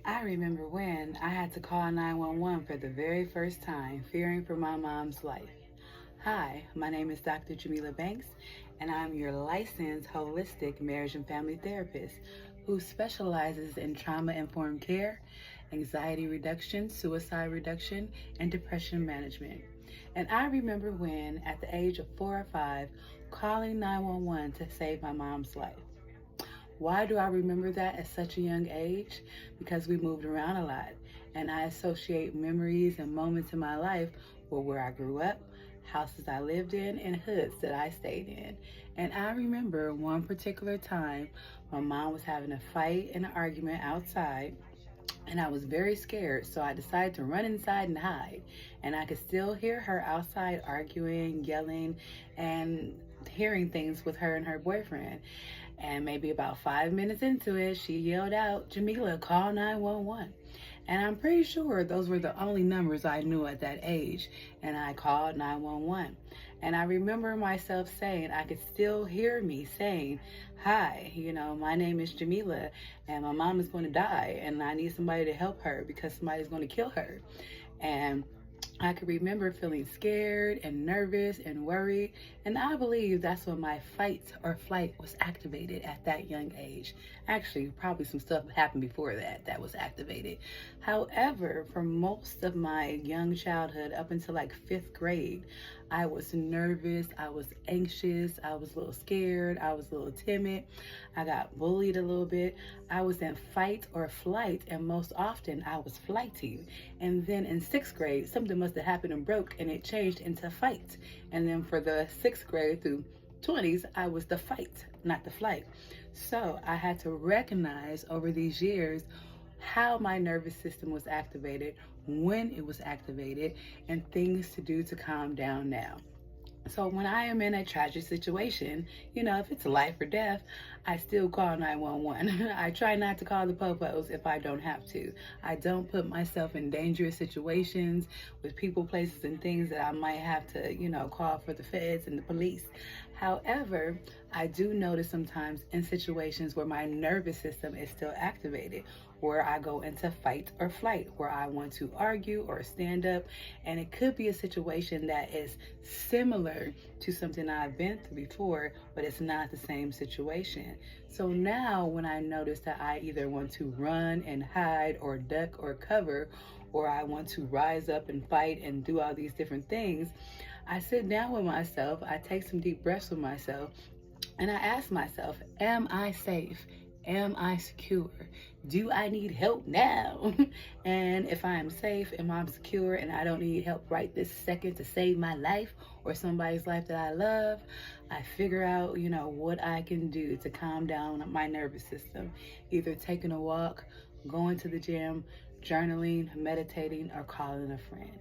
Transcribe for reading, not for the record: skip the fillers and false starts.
I remember when I had to call 911 for the very first time, fearing for my mom's life. Hi, my name is Dr. Jamila Banks, and I'm your licensed holistic marriage and family therapist who specializes in trauma informed care, anxiety reduction, suicide reduction, and depression management. And I remember when, at the age of 4 or 5, calling 911 to save my mom's life. Why do I remember that at such a young age? Because we moved around a lot, and I associate memories and moments in my life with where I grew up, houses I lived in, and hoods that I stayed in. And I remember one particular time my mom was having a fight and an argument outside, and I was very scared, so I decided to run inside and hide. And I could still hear her outside arguing, yelling, and hearing things with her and her boyfriend. And maybe about 5 minutes into it, she yelled out, "Jamila, call 911." And I'm pretty sure those were the only numbers I knew at that age. And I called 911. And I remember myself saying, I could still hear me saying, "Hi, my name is Jamila, and my mom is going to die, and I need somebody to help her because somebody's going to kill her." And I could remember feeling scared and nervous and worried, and I believe that's when my fight or flight was activated at that young age. Actually, probably some stuff happened before that was activated. However, for most of my young childhood, up until like 5th grade, I was nervous, I was anxious, I was a little scared, I was a little timid, I got bullied a little bit. I was in fight or flight, and most often I was flighty. And then in 6th grade, something must have happened and broke, and it changed into fight. And then for the 6th grade through 20s, I was the fight, not the flight. So I had to recognize over these years how my nervous system was activated, when it was activated, and things to do to calm down now. So when I am in a tragic situation, if it's life or death, I still call 911. I try not to call the popos if I don't have to. I don't put myself in dangerous situations with people, places, and things that I might have to, call for the feds and the police. However, I do notice sometimes in situations where my nervous system is still activated, where I go into fight or flight, where I want to argue or stand up. And it could be a situation that is similar to something I've been through before, but it's not the same situation. So now when I notice that I either want to run and hide or duck or cover, or I want to rise up and fight and do all these different things, I sit down with myself, I take some deep breaths with myself, and I ask myself, am I safe? Am I secure? Do I need help now? And if I am safe, am I secure, and I don't need help right this second to save my life or somebody's life that I love, I figure out, what I can do to calm down my nervous system. Either taking a walk, going to the gym, journaling, meditating, or calling a friend.